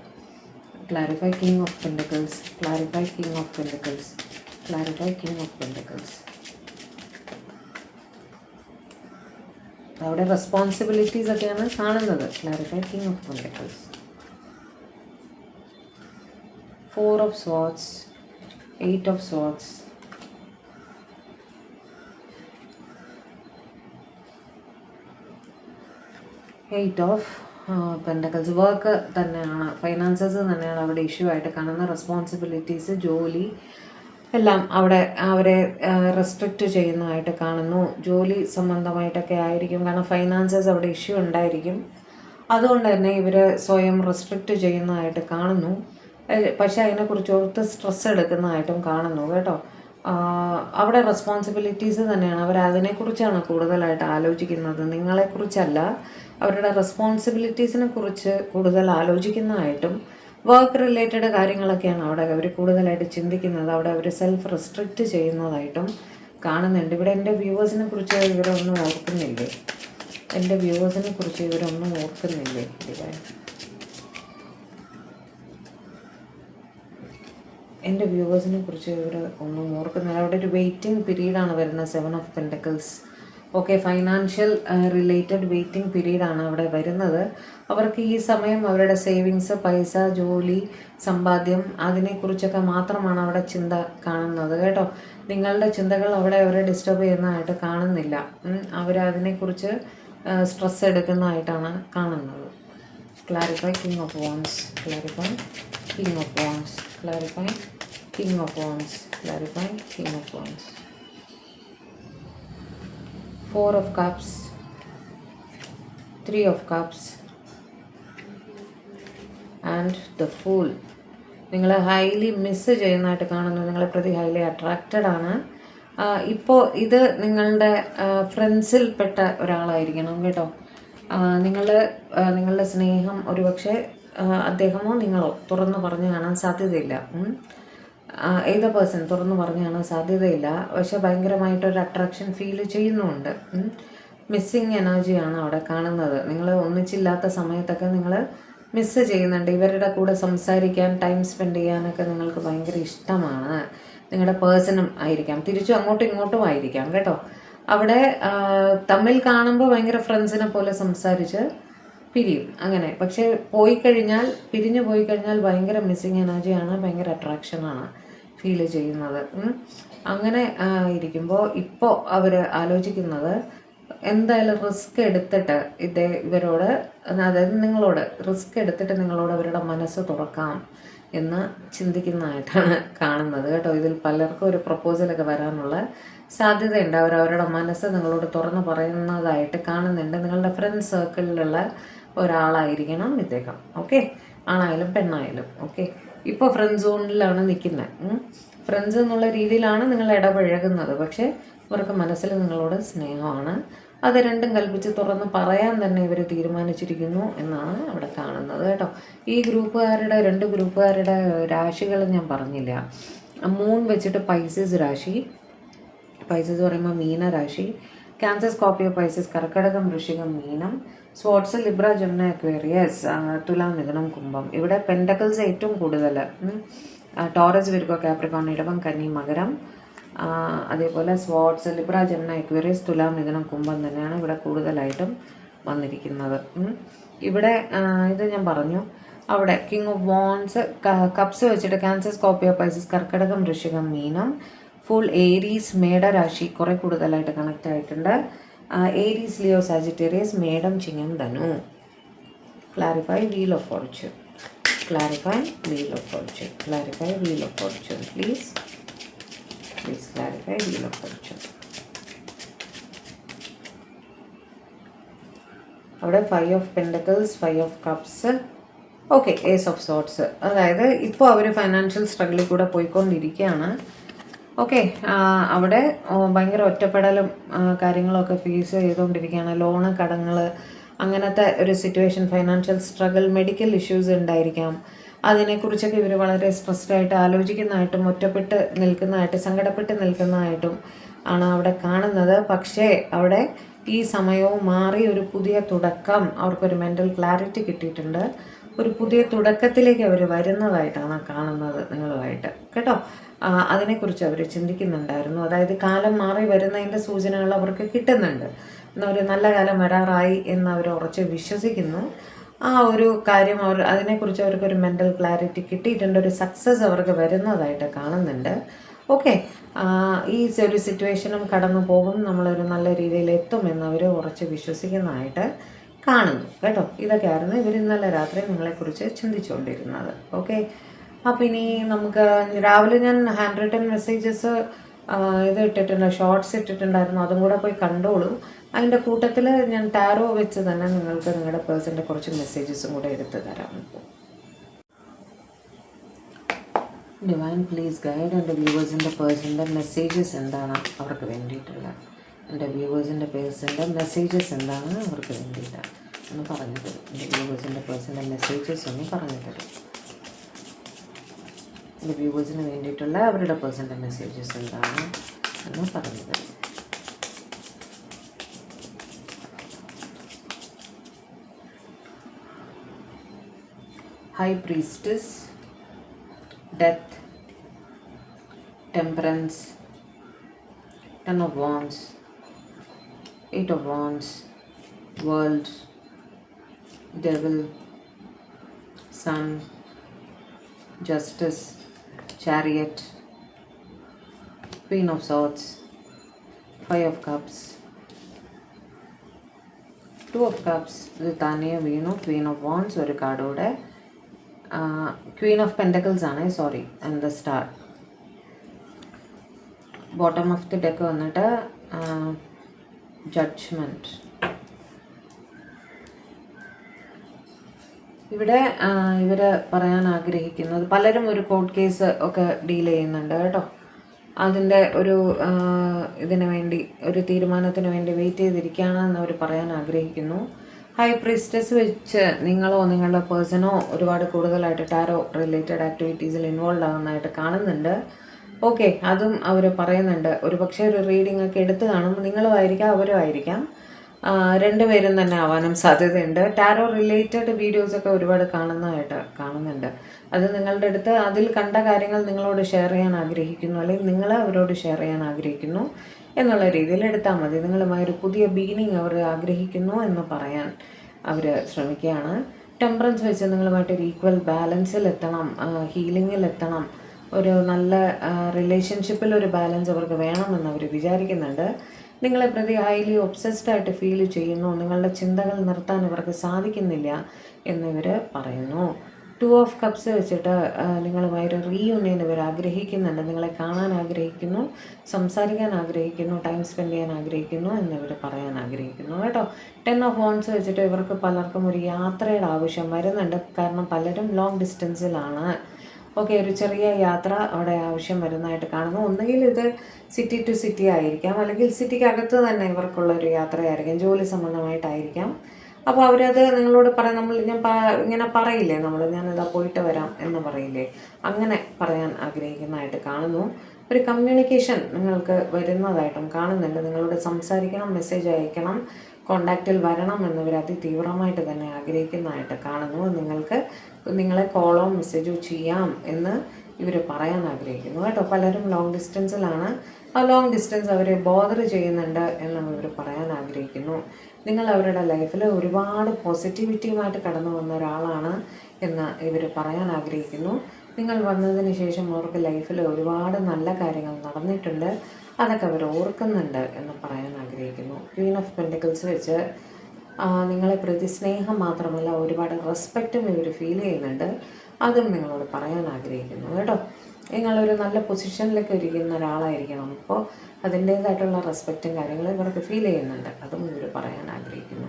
Clarify king of pentacles, clarify king of pentacles, clarify king of pentacles. അവിടെ റെസ്പോൺസിബിലിറ്റീസ് ഒക്കെയാണ് കാണുന്നത്. Clarify king of pentacles. 4 of swords, 8 of swords, 8 of pentacles. Work തന്നെയാണ്, ഫൈനാൻസസ് തന്നെയാണ് അവിടെ ഇഷ്യൂ ആയിട്ട് കാണുന്ന. റെസ്പോൺസിബിലിറ്റീസ്, ജോലി എല്ലാം അവിടെ അവരെ റെസ്ട്രിക്റ്റ് ചെയ്യുന്നതായിട്ട് കാണുന്നു. ജോലി സംബന്ധമായിട്ടൊക്കെ ആയിരിക്കും, കാരണം ഫൈനാൻസസ് അവിടെ ഇഷ്യൂ ഉണ്ടായിരിക്കും. അതുകൊണ്ട് തന്നെ ഇവർ സ്വയം റെസ്ട്രിക്റ്റ് ചെയ്യുന്നതായിട്ട് കാണുന്നു. പക്ഷേ അതിനെക്കുറിച്ച് ഓർത്ത് സ്ട്രെസ് എടുക്കുന്നതായിട്ടും കാണുന്നു കേട്ടോ. അവിടെ റെസ്പോൺസിബിലിറ്റീസ് തന്നെയാണ്, അവർ അതിനെക്കുറിച്ചാണ് കൂടുതലായിട്ട് ആലോചിക്കുന്നത്, നിങ്ങളെക്കുറിച്ചല്ല. അവരുടെ റെസ്പോൺസിബിലിറ്റീസിനെ കുറിച്ച് കൂടുതൽ ആലോചിക്കുന്നതായിട്ടും വർക്ക് റിലേറ്റഡ് കാര്യങ്ങളൊക്കെയാണ് അവിടെ അവർ കൂടുതലായിട്ട് ചിന്തിക്കുന്നത്. അവിടെ അവർ സെൽഫ് റെസ്ട്രിക്റ്റ് ചെയ്യുന്നതായിട്ടും കാണുന്നുണ്ട്. ഇവിടെ എൻ്റെ വ്യൂവേഴ്സിനെ കുറിച്ച് ഇവരൊന്നും ഓർക്കുന്നില്ലേ? എൻ്റെ വ്യൂവേഴ്സിനെ കുറിച്ച് ഇവരൊന്നും ഓർക്കുന്നില്ലേ? എൻ്റെ വ്യൂവേഴ്സിനെ കുറിച്ച് ഇവർ ഒന്നും ഓർക്കുന്നില്ല. അവിടെ ഒരു വെയിറ്റിംഗ് പീരീഡാണ് വരുന്നത്. 7 of pentacles. Okay, financial related waiting പീരീഡാണ് അവിടെ വരുന്നത്. അവർക്ക് ഈ സമയം അവരുടെ സേവിങ്സ്, പൈസ, ജോലി, സമ്പാദ്യം അതിനെക്കുറിച്ചൊക്കെ മാത്രമാണ് അവിടെ ചിന്ത കാണുന്നത് കേട്ടോ. നിങ്ങളുടെ ചിന്തകൾ അവിടെ അവരെ ഡിസ്റ്റർബ് ചെയ്യുന്നതായിട്ട് കാണുന്നില്ല. അവരതിനെക്കുറിച്ച് സ്ട്രെസ് എടുക്കുന്നതായിട്ടാണ് കാണുന്നത്. Clarify king of wands, clarify king of wands, clarify king of wands, clarify king of wands. 4 of cups, 3 of cups and the fool. നിങ്ങൾ ഹൈലി മിസ് ചെയ്യുന്നതായിട്ട് കാണുന്നു. നിങ്ങളെ പ്രതി ഹൈലി അട്രാക്റ്റഡ് ആണ്. ഇപ്പോൾ ഇത് നിങ്ങളുടെ ഫ്രണ്ട്സിൽപ്പെട്ട ഒരാളായിരിക്കണം കേട്ടോ. നിങ്ങളുടെ സ്നേഹം ഒരുപക്ഷെ അദ്ദേഹമോ നിങ്ങളോ തുറന്നു പറഞ്ഞു കാണാൻ സാധ്യതയില്ല. ഏത് പേഴ്സൺ തുറന്നു പറഞ്ഞു കാണാൻ സാധ്യതയില്ല. പക്ഷെ ഭയങ്കരമായിട്ടൊരു അട്രാക്ഷൻ ഫീൽ ചെയ്യുന്നുമുണ്ട്. മിസ്സിങ് എനർജിയാണ് അവിടെ കാണുന്നത്. നിങ്ങൾ ഒന്നിച്ചില്ലാത്ത സമയത്തൊക്കെ നിങ്ങൾ മിസ്സ് ചെയ്യുന്നുണ്ട്. ഇവരുടെ കൂടെ സംസാരിക്കാൻ, ടൈം സ്പെൻഡ് ചെയ്യാനൊക്കെ നിങ്ങൾക്ക് ഭയങ്കര ഇഷ്ടമാണ്. നിങ്ങളുടെ പേഴ്സണും ആയിരിക്കാം, തിരിച്ചും അങ്ങോട്ടും ഇങ്ങോട്ടും ആയിരിക്കാം കേട്ടോ. അവിടെ തമ്മിൽ കാണുമ്പോൾ ഭയങ്കര ഫ്രണ്ട്സിനെ പോലെ സംസാരിച്ച് പിരിയും അങ്ങനെ. പക്ഷേ പിരിഞ്ഞു പോയി കഴിഞ്ഞാൽ ഭയങ്കര മിസ്സിങ് എനർജിയാണ്, ഭയങ്കര അട്രാക്ഷനാണ് ഫീൽ ചെയ്യുന്നത്. അങ്ങനെ ഇരിക്കുമ്പോൾ ഇപ്പോൾ അവർ ആലോചിക്കുന്നത് എന്തായാലും റിസ്ക് എടുത്തിട്ട് ഇവരോട്, അതായത് നിങ്ങളോട് റിസ്ക് എടുത്തിട്ട് നിങ്ങളോട് അവരുടെ മനസ്സ് തുറക്കാം എന്ന് ചിന്തിക്കുന്നതായിട്ടാണ് കാണുന്നത് കേട്ടോ. ഇതിൽ പലർക്കും ഒരു പ്രപ്പോസലൊക്കെ വരാനുള്ള സാധ്യതയുണ്ട്. അവരവരുടെ മനസ്സ് നിങ്ങളോട് തുറന്ന് പറയുന്നതായിട്ട് കാണുന്നുണ്ട്. നിങ്ങളുടെ ഫ്രണ്ട് സർക്കിളിലുള്ള ഒരാളായിരിക്കണം ഇദ്ദേഹം. ഓക്കെ, ആണായാലും പെണ്ണായാലും. ഓക്കെ, ഇപ്പോൾ ഫ്രണ്ട് സോണിലാണ് നിൽക്കുന്നത്. ഫ്രണ്ട്സ് എന്നുള്ള രീതിയിലാണ് നിങ്ങൾ ഇടപഴകുന്നത്. പക്ഷേ ഇവർക്ക് മനസ്സിൽ നിങ്ങളോട് സ്നേഹമാണ്. അത് രണ്ടും കൽപ്പിച്ച് തുറന്ന് പറയാൻ തന്നെ ഇവർ തീരുമാനിച്ചിരിക്കുന്നു എന്നാണ് അവിടെ കാണുന്നത് കേട്ടോ. ഈ രണ്ട് ഗ്രൂപ്പുകാരുടെ രാശികൾ ഞാൻ പറഞ്ഞില്ല. മൂൺ വെച്ചിട്ട് പൈസസ് രാശി, പൈസസ് പറയുമ്പോൾ മീനരാശി, ക്യാൻസർ, സ്കോർപ്പിയോ, പൈസസ്, കർക്കടകം, വൃശ്ചികം, മീനം, സ്പോർട്സ്, ലിബ്ര, ജെമിനി, അക്വേറിയസ്, തുലാം, മിഥുനം, കുംഭം. ഇവിടെ പെൻറ്റക്കിൾസ് ഏറ്റവും കൂടുതൽ. ടോറസ്, വിർഗോ, കാപ്രിക്കോൺ, ഇടവം, കന്നി, മകരം. അതേപോലെ സ്പോർട്സ്, ലിബ്ര, ജെമിനി, അക്വേറിയസ്, തുലാം, മിഥുനം, കുംഭം തന്നെയാണ് ഇവിടെ കൂടുതലായിട്ടും വന്നിരിക്കുന്നത്. ഇവിടെ ഇത് ഞാൻ പറഞ്ഞു. അവിടെ കിങ് ഓഫ് വാൻഡ്സ്, കപ്സ് വെച്ചിട്ട് ക്യാൻസർ, സ്കോർപ്പിയോ, പൈസസ്, കർക്കടകം, വൃശ്ചികം, മീനം. ഫുൾ ഏരീസ്, മേടരാശി കുറേ കൂടുതലായിട്ട് കണക്റ്റ് ആയിട്ടുണ്ട്. ഏരീസ്, ലിയോ, സാജിറ്റേറിയസ്, മേടം, ചിങ്ങം, ധനു. Clarify wheel of fortune, clarify wheel of fortune, clarify wheel of fortune please clarify wheel of fortune. അവിടെ 5 of Pentacles, 5 of cups. Okay, ace of swords. അതായത് ഇപ്പോൾ അവർ ഫൈനാൻഷ്യൽ സ്ട്രഗിളിൽ കൂടെ പോയിക്കൊണ്ടിരിക്കുകയാണ്. ഓക്കെ, അവിടെ ഭയങ്കര ഒറ്റപ്പെടലും കാര്യങ്ങളൊക്കെ ഫേസ് ചെയ്തുകൊണ്ടിരിക്കുകയാണ്. ലോണ്, കടങ്ങൾ, അങ്ങനത്തെ ഒരു situation, financial struggle, medical issues ഉണ്ടായിരിക്കാം. അതിനെക്കുറിച്ചൊക്കെ ഇവർ വളരെ സ്ട്രെസ്ഡ് ആയിട്ട് ആലോചിക്കുന്നതായിട്ടും ഒറ്റപ്പെട്ട് നിൽക്കുന്നതായിട്ടും സങ്കടപ്പെട്ട് നിൽക്കുന്നതായിട്ടും ആണ് അവിടെ കാണുന്നത്. പക്ഷേ അവിടെ ഈ സമയവും മാറി ഒരു പുതിയ തുടക്കം, അവർക്കൊരു മെൻ്റൽ ക്ലാരിറ്റി കിട്ടിയിട്ടുണ്ട്. ഒരു പുതിയ തുടക്കത്തിലേക്ക് അവർ വരുന്നതായിട്ടാണ് കാണുന്നത് നിങ്ങളുമായിട്ട് കേട്ടോ. അതിനെക്കുറിച്ച് അവർ ചിന്തിക്കുന്നുണ്ടായിരുന്നു. അതായത് കാലം മാറി വരുന്നതിൻ്റെ സൂചനകൾ അവർക്ക് കിട്ടുന്നുണ്ട്. എന്നാൽ ഒരു നല്ല കാലം വരാറായി എന്ന് അവർ ഉറച്ച് വിശ്വസിക്കുന്നു. ആ ഒരു കാര്യം അതിനെക്കുറിച്ച് അവർക്കൊരു മെൻ്റൽ ക്ലാരിറ്റി കിട്ടിയിട്ടുണ്ട്. ഒരു സക്സസ് അവർക്ക് വരുന്നതായിട്ട് കാണുന്നുണ്ട്. ഓക്കെ, ഈ ഒരു സിറ്റുവേഷനും കടന്നു പോകും, നമ്മളൊരു നല്ല രീതിയിൽ എത്തുമെന്ന് അവർ ഉറച്ച് വിശ്വസിക്കുന്നതായിട്ട് കാണുന്നു കേട്ടോ. ഇതൊക്കെയായിരുന്നു ഇവർ ഇന്നലെ രാത്രി നിങ്ങളെക്കുറിച്ച് ചിന്തിച്ചുകൊണ്ടിരുന്നത്. ഓക്കെ, അപ്പം ഇനി നമുക്ക് രാവിലെ ഞാൻ ഹാൻഡ് റിട്ടൺ മെസ്സേജസ് ഇത് ഇട്ടിട്ടുണ്ട്, ഷോർട്സ് ഇട്ടിട്ടുണ്ടായിരുന്നു. അതും കൂടെ പോയി കണ്ടോളൂ. അതിൻ്റെ കൂട്ടത്തിൽ ഞാൻ ടാരോ വെച്ച് തന്നെ നിങ്ങൾക്ക് നിങ്ങളുടെ പേഴ്സൻ്റെ കുറച്ച് മെസ്സേജസും കൂടെ എടുത്ത് തരാം. ഡിവൈൻ പ്ലീസ് ഗൈഡ് എൻ്റെ വ്യൂവേഴ്സിൻ്റെ പേഴ്സൻ്റെ മെസ്സേജസ് എന്താണ് അവർക്ക് വേണ്ടിയിട്ടുള്ളത്. എൻ്റെ വ്യൂവേഴ്സിൻ്റെ പേഴ്സൻ്റെ മെസ്സേജസ് എന്താണ് അവർക്ക് വേണ്ടിയിട്ട്. ഒന്ന് പറഞ്ഞു തരും. എൻ്റെ വ്യൂവേഴ്സിൻ്റെ പേഴ്സണൽ മെസ്സേജസ് ഒന്ന് പറഞ്ഞു തരും. എൻ്റെ വ്യൂവേഴ്സിന് വേണ്ടിയിട്ടുള്ള അവരുടെ പേഴ്സണൽ മെസ്സേജസ് എന്താണ് എന്ന് പറഞ്ഞു തരും. High Priestess, Death, Temperance, Ten of Wands, Eight of Wands, World, Devil, Sun, Justice, Chariot, Queen of Swords, Five of Cups, Two of Cups, ഇത് താനേ വീണു. Queen of Wands ഒരു കാർഡോടെ, Queen of Pentacles ആണ്, sorry, and the star. Bottom of the deck വന്നിട്ട് judgement. ഇവിടെ ഇവർ പറയാൻ ആഗ്രഹിക്കുന്നത്, പലരും ഒരു കോർട്ട് കേസ് ഒക്കെ ഡീൽ ചെയ്യുന്നുണ്ട് കേട്ടോ. അതിൻ്റെ ഒരു ഇതിനു വേണ്ടി, ഒരു തീരുമാനത്തിന് വേണ്ടി വെയിറ്റ് ചെയ്തിരിക്കുകയാണെന്ന് അവർ പറയാൻ ആഗ്രഹിക്കുന്നു. ഹൈ പ്രീസ്റ്റസ് വെച്ച് നിങ്ങളോ നിങ്ങളുടെ പേഴ്സണോ ഒരുപാട് കൂടുതലായിട്ട് ടാരോ റിലേറ്റഡ് ആക്ടിവിറ്റീസിൽ ഇൻവോൾവ് ആകുന്നതായിട്ട് കാണുന്നുണ്ട്. ഓക്കെ, അതും അവർ പറയുന്നുണ്ട്. ഒരു പക്ഷേ ഒരു റീഡിംഗ് ഒക്കെ എടുത്ത് കാണും, നിങ്ങളും ആയിരിക്കാം അവരും ആയിരിക്കാം, രണ്ടുപേരും തന്നെ ആവാനും സാധ്യതയുണ്ട്. ടാരോ റിലേറ്റഡ് വീഡിയോസൊക്കെ ഒരുപാട് കാണുന്നുണ്ട്. അത് നിങ്ങളുടെ അടുത്ത് അതിൽ കണ്ട കാര്യങ്ങൾ നിങ്ങളോട് ഷെയർ ചെയ്യാൻ ആഗ്രഹിക്കുന്നു, അല്ലെങ്കിൽ നിങ്ങൾ അവരോട് ഷെയർ ചെയ്യാൻ ആഗ്രഹിക്കുന്നു എന്നുള്ള രീതിയിൽ എടുത്താൽ മതി. നിങ്ങളുമായി ഒരു പുതിയ ബിഗിനിങ് അവർ ആഗ്രഹിക്കുന്നു എന്ന് പറയാൻ അവർ ശ്രമിക്കുകയാണ്. ടെമ്പറൻസ് വെച്ച് നിങ്ങളുമായിട്ടൊരു ഈക്വൽ ബാലൻസിൽ എത്തണം, ഹീലിങ്ങിൽ എത്തണം, ഒരു നല്ല റിലേഷൻഷിപ്പിൽ ഒരു ബാലൻസ് അവർക്ക് വേണമെന്ന് അവർ വിചാരിക്കുന്നുണ്ട്. നിങ്ങളെ പ്രതി ഹൈലി ഒബ്സസ്ഡ് ആയിട്ട് ഫീൽ ചെയ്യുന്നു, നിങ്ങളുടെ ചിന്തകൾ നിർത്താൻ ഇവർക്ക് സാധിക്കുന്നില്ല എന്നിവർ പറയുന്നു. ടു ഓഫ് കപ്സ് വെച്ചിട്ട് നിങ്ങളുമായൊരു റീയൂണിയൻ ഇവർ ആഗ്രഹിക്കുന്നുണ്ട്, നിങ്ങളെ കാണാൻ ആഗ്രഹിക്കുന്നു, സംസാരിക്കാൻ ആഗ്രഹിക്കുന്നു, ടൈം സ്പെൻഡ് ചെയ്യാൻ ആഗ്രഹിക്കുന്നു എന്നിവർ പറയാൻ ആഗ്രഹിക്കുന്നു കേട്ടോ. 10 ഓഫ് വോൺസ് വെച്ചിട്ട് ഇവർക്ക് പലർക്കും ഒരു യാത്രയുടെ ആവശ്യം വരുന്നുണ്ട്, കാരണം പലരും ലോങ് ഡിസ്റ്റൻസിലാണ്. ഓക്കെ, ഒരു ചെറിയ യാത്ര അവിടെ ആവശ്യം വരുന്നതായിട്ട് കാണുന്നു. ഒന്നുകിൽ ഇത് സിറ്റി ടു സിറ്റി ആയിരിക്കാം, അല്ലെങ്കിൽ സിറ്റിക്കകത്ത് തന്നെ ഇവർക്കുള്ളൊരു യാത്രയായിരിക്കാം, ജോലി സംബന്ധമായിട്ടായിരിക്കാം. അപ്പോൾ അവരത് നിങ്ങളോട് ഇങ്ങനെ പറയില്ലേ, ഞാനിതാ പോയിട്ട് വരാം എന്ന് പറയില്ലേ, അങ്ങനെ പറയാൻ ആഗ്രഹിക്കുന്നതായിട്ട് കാണുന്നു. ഒരു കമ്മ്യൂണിക്കേഷൻ നിങ്ങൾക്ക് വരുന്നതായിട്ടും കാണുന്നുണ്ട്. നിങ്ങളോട് സംസാരിക്കണം, മെസ്സേജ് അയക്കണം, കോണ്ടാക്റ്റിൽ വരണം എന്നിവർ അതിതീവ്രമായിട്ട് തന്നെ ആഗ്രഹിക്കുന്നതായിട്ട് കാണുന്നു. നിങ്ങളെ കോളോ മെസ്സേജോ ചെയ്യാം എന്ന് ഇവർ പറയാൻ ആഗ്രഹിക്കുന്നു കേട്ടോ. പലരും ലോങ് ഡിസ്റ്റൻസിലാണ്, ആ ലോങ് ഡിസ്റ്റൻസ് അവരെ ബോദർ ചെയ്യുന്നുണ്ട് എന്നും ഇവർ പറയാൻ ആഗ്രഹിക്കുന്നു. നിങ്ങൾ അവരുടെ ലൈഫിൽ ഒരുപാട് പോസിറ്റിവിറ്റിയുമായിട്ട് കടന്നു വന്ന ഒരാളാണ് എന്ന് ഇവർ പറയാൻ ആഗ്രഹിക്കുന്നു. നിങ്ങൾ വന്നതിന് ശേഷം അവർക്ക് ലൈഫിൽ ഒരുപാട് നല്ല കാര്യങ്ങൾ നടന്നിട്ടുണ്ട്, അതൊക്കെ അവർ ഓർക്കുന്നുണ്ട് എന്ന് പറയാൻ ആഗ്രഹിക്കുന്നു. ക്വീൻ ഓഫ് പെൻറ്റക്കിൾസ് വെച്ച് നിങ്ങളെ പ്രതി സ്നേഹം മാത്രമല്ല ഒരുപാട് റെസ്പെക്റ്റും ഇവർ ഫീൽ ചെയ്യുന്നുണ്ട്, അതും നിങ്ങളോട് പറയാൻ ആഗ്രഹിക്കുന്നു കേട്ടോ. നിങ്ങളൊരു നല്ല പൊസിഷനിലേക്ക് ഇരിക്കുന്ന ഒരാളായിരിക്കണം, അപ്പോൾ അതിൻ്റേതായിട്ടുള്ള റെസ്പെക്റ്റും കാര്യങ്ങളും ഇവർക്ക് ഫീൽ ചെയ്യുന്നുണ്ട്, അതും ഇവർ പറയാൻ ആഗ്രഹിക്കുന്നു.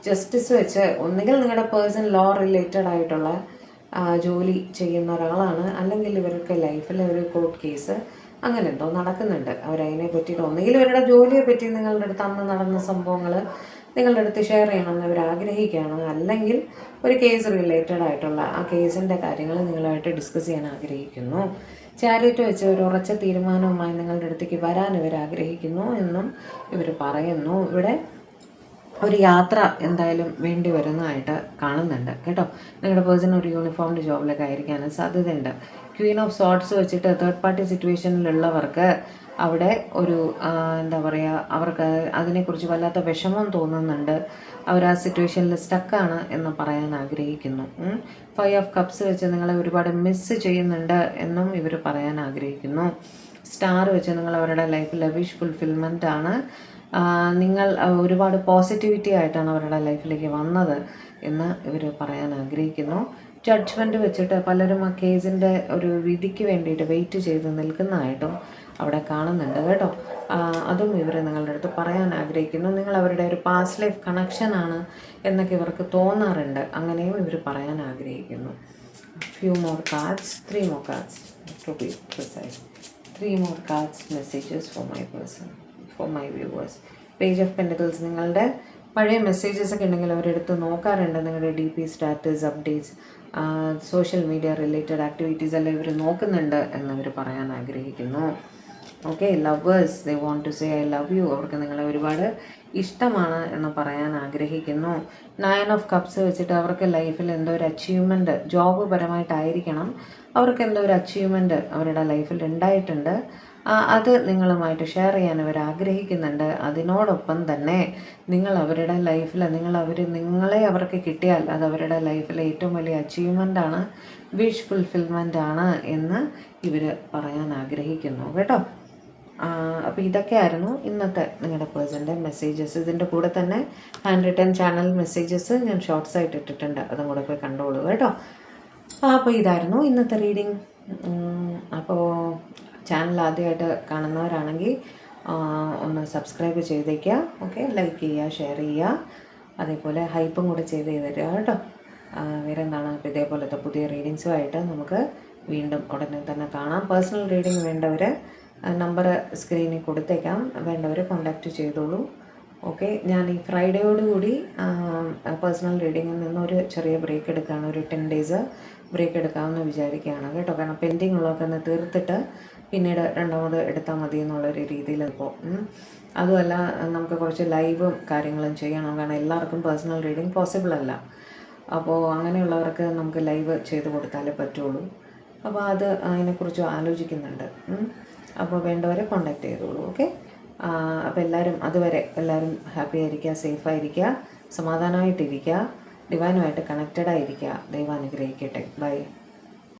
ജസ്റ്റിസ് വെച്ച് ഒന്നുകിൽ നിങ്ങളുടെ പേഴ്സൺ ലോ റിലേറ്റഡ് ആയിട്ടുള്ള ജോലി ചെയ്യുന്ന ഒരാളാണ്, അല്ലെങ്കിൽ ഇവർക്ക് ലൈഫിൽ ഒരു കോർട്ട് കേസ് അങ്ങനെ എന്തോ നടക്കുന്നുണ്ട്. അവരതിനെ പറ്റിയിട്ട് ഒന്നുകിൽ ഇവരുടെ ജോലിയെ പറ്റി നിങ്ങളുടെ അടുത്ത് അന്ന് നടന്ന സംഭവങ്ങൾ നിങ്ങളുടെ അടുത്ത് ഷെയർ ചെയ്യണമെന്ന് അവർ ആഗ്രഹിക്കുകയാണ്, അല്ലെങ്കിൽ ഒരു കേസ് റിലേറ്റഡ് ആയിട്ടുള്ള ആ കേസിൻ്റെ കാര്യങ്ങൾ നിങ്ങളുമായിട്ട് ഡിസ്കസ് ചെയ്യാൻ ആഗ്രഹിക്കുന്നു. ചാരിറ്റ് വെച്ച് ഒരു ഉറച്ച തീരുമാനവുമായി നിങ്ങളുടെ അടുത്തേക്ക് വരാൻ ഇവർ ആഗ്രഹിക്കുന്നു എന്നും ഇവർ പറയുന്നു. ഇവിടെ ഒരു യാത്ര എന്തായാലും വേണ്ടി വരുന്നതായിട്ട് കാണുന്നുണ്ട് കേട്ടോ. നിങ്ങളുടെ പേഴ്സൺ ഒരു യൂണിഫോംഡ് ജോബിലൊക്കെ ആയിരിക്കാനും സാധ്യതയുണ്ട്. ക്വീൻ ഓഫ് സോർട്സ് വെച്ചിട്ട് തേർഡ് പാർട്ടി സിറ്റുവേഷനിലുള്ളവർക്ക് അവിടെ ഒരു എന്താ പറയുക, അവർക്ക് അതിനെക്കുറിച്ച് വല്ലാത്ത വിഷമം തോന്നുന്നുണ്ട്, അവർ ആ സിറ്റുവേഷനിൽ സ്റ്റക്കാണ് എന്ന് പറയാൻ ആഗ്രഹിക്കുന്നു. 5 ഓഫ് കപ്സ് വെച്ച് നിങ്ങളെ ഒരുപാട് മിസ് ചെയ്യുന്നുണ്ട് എന്നും ഇവർ പറയാൻ ആഗ്രഹിക്കുന്നു. സ്റ്റാർ വെച്ച് നിങ്ങൾ അവരുടെ ലൈഫിൽ വിഷ് ഫുൾഫിൽമെൻ്റ് ആണ്, നിങ്ങൾ ഒരുപാട് പോസിറ്റിവിറ്റി ആയിട്ടാണ് അവരുടെ ലൈഫിലേക്ക് വന്നത് എന്ന് ഇവർ പറയാൻ ആഗ്രഹിക്കുന്നു. ജഡ്ജ്മെൻറ്റ് വെച്ചിട്ട് പലരും ആ കേസിൻ്റെ ഒരു വിധിക്ക് വേണ്ടിയിട്ട് വെയിറ്റ് ചെയ്ത് നിൽക്കുന്നതായിട്ടും അവിടെ കാണുന്നുണ്ട് കേട്ടോ. അതും ഇവർ നിങ്ങളുടെ അടുത്ത് പറയാൻ ആഗ്രഹിക്കുന്നു. നിങ്ങൾ അവരുടെ ഒരു പാസ്റ്റ് ലൈഫ് കണക്ഷനാണ് എന്നൊക്കെ ഇവർക്ക് തോന്നാറുണ്ട്, അങ്ങനെയും ഇവർ പറയാൻ ആഗ്രഹിക്കുന്നു. Few more cards, 3 more cards to be precise. 3 more cards messages for my person, for my viewers. Page of pentacles നിങ്ങളുടെ പഴയ മെസ്സേജസ് ഒക്കെ ഉണ്ടെങ്കിൽ അവരെടുത്ത് നോക്കാറുണ്ട്. നിങ്ങളുടെ D P status updates, social media related activities എല്ലാം ഇവർ നോക്കുന്നുണ്ട് എന്നവർ പറയാൻ ആഗ്രഹിക്കുന്നു. Okay, lovers they want to say I love you. അവർക്ക് നിങ്ങളെ ഒരുപാട് ഇഷ്ടമാണ് എന്ന് പറയാൻ ആഗ്രഹിക്കുന്നു. 9 ഓഫ് കപ്സ് വെച്ചിട്ട് അവർക്ക് ലൈഫിൽ എന്തോ ഒരു അച്ചീവ്മെൻറ്റ്, ജോബ് പരമായിട്ടായിരിക്കണം, അവർക്ക് എന്തോ ഒരു അച്ചീവ്മെൻറ്റ് അവരുടെ ലൈഫിൽ ഉണ്ടായിട്ടുണ്ട്. അത് നിങ്ങളുമായിട്ട് ഷെയർ ചെയ്യാൻ അവർ ആഗ്രഹിക്കുന്നുണ്ട്. അതിനോടൊപ്പം തന്നെ നിങ്ങൾ അവരുടെ ലൈഫിൽ നിങ്ങളെ അവർക്ക് കിട്ടിയാൽ അത് അവരുടെ ലൈഫിലെ ഏറ്റവും വലിയ അച്ചീവ്മെൻ്റാണ്, വിഷ് ഫുൾഫിൽമെൻ്റ് ആണ് എന്ന് ഇവർ പറയാൻ ആഗ്രഹിക്കുന്നു കേട്ടോ. അപ്പോൾ ഇതൊക്കെയായിരുന്നു ഇന്നത്തെ നിങ്ങളുടെ പേഴ്സൻ്റെ മെസ്സേജസ്. ഇതിൻ്റെ കൂടെ തന്നെ ഹാൻഡ് റിട്ടൺ ചാനൽ മെസ്സേജസ് ഞാൻ ഷോർട്സ് ആയിട്ട് ഇട്ടിട്ടുണ്ട്, അതും കൂടെ പോയി കണ്ടോളൂ കേട്ടോ. അപ്പോൾ ഇതായിരുന്നു ഇന്നത്തെ റീഡിങ്. അപ്പോൾ ചാനൽ ആദ്യമായിട്ട് കാണുന്നവരാണെങ്കിൽ ഒന്ന് സബ്സ്ക്രൈബ് ചെയ്തേക്കുക. ഓക്കെ, ലൈക്ക് ചെയ്യുക, ഷെയർ ചെയ്യുക, അതേപോലെ ഹൈപ്പും കൂടെ ചെയ്ത് തരിക കേട്ടോ. വേറെ എന്താണ്, അപ്പോൾ ഇതേപോലത്തെ പുതിയ റീഡിങ്സുമായിട്ട് നമുക്ക് വീണ്ടും ഉടനെ തന്നെ കാണാം. പേഴ്സണൽ റീഡിങ് വേണ്ടവർ നമ്പർ സ്ക്രീനിൽ കൊടുത്തേക്കാം, വേണ്ടവർ കോൺടാക്റ്റ് ചെയ്തോളൂ. ഓക്കെ, ഞാൻ ഈ ഫ്രൈഡേയോടുകൂടി പേഴ്സണൽ റീഡിങ്ങിൽ നിന്നൊരു ചെറിയ ബ്രേക്ക് എടുക്കുകയാണ്, ഒരു 10 days ബ്രേക്ക് എടുക്കാമെന്ന് വിചാരിക്കുകയാണ് കേട്ടോ. കാരണം പെൻഡിങ് ഉള്ളതൊക്കെ ഒന്ന് തീർത്തിട്ട് പിന്നീട് രണ്ടാമത് എടുത്താൽ മതി എന്നുള്ളൊരു രീതിയിൽ ഇപ്പോൾ. അതുമല്ല, നമുക്ക് കുറച്ച് ലൈവും കാര്യങ്ങളും ചെയ്യണം, കാരണം എല്ലാവർക്കും പേഴ്സണൽ റീഡിങ് പോസിബിൾ അല്ല. അപ്പോൾ അങ്ങനെയുള്ളവർക്ക് നമുക്ക് ലൈവ് ചെയ്ത് കൊടുത്താലേ പറ്റുള്ളൂ. അപ്പോൾ അതിനെക്കുറിച്ച് ആലോചിക്കുന്നുണ്ട്. അപ്പോൾ വേണ്ടവരെ കോൺടാക്റ്റ് ചെയ്തോളൂ. ഓക്കെ, അപ്പോൾ അതുവരെ എല്ലാവരും ഹാപ്പി ആയിരിക്കുക, സേഫായിരിക്കുക, സമാധാനമായിട്ടിരിക്കുക, ഡിവൈനുമായിട്ട് കണക്റ്റഡ് ആയിരിക്കുക. ദൈവം അനുഗ്രഹിക്കട്ടെ. ബൈ.